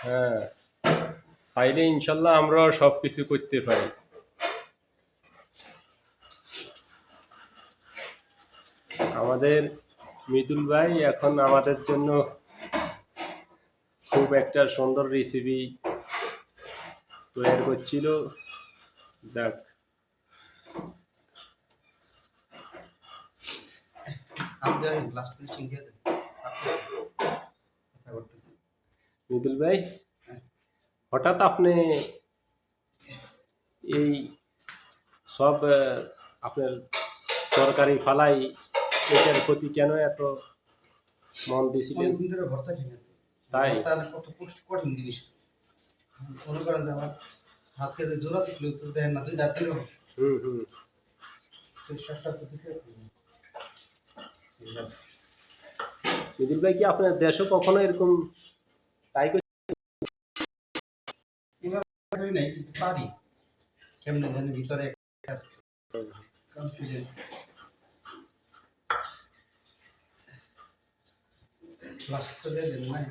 হ্যাঁ, চাইলে ইনশাল্লাহ আমরাও সবকিছু করতে পারি। আমাদের মৃদুল ভাই এখন আমাদের জন্য খুব একটা সুন্দর রেসিপি তৈরি করছিল। দেখ, মৃদুল ভাই, হঠাৎ আপনি এই সব আপনার তরকারি ফালাই এটার প্রতি কেন এত মন দিয়েছিলেন? তাই কত কঠিন জিনিস মনে করেন যে আমার হাতের জোড়া দিলে তো দেখেন না দুই রাত হুম হুম মৃদুল ভাই, কি আপনার দেশও কখনো এরকম তাই নাই পারি কেমনে জানি ভিতরে কনফিউশন লাস্ট নাই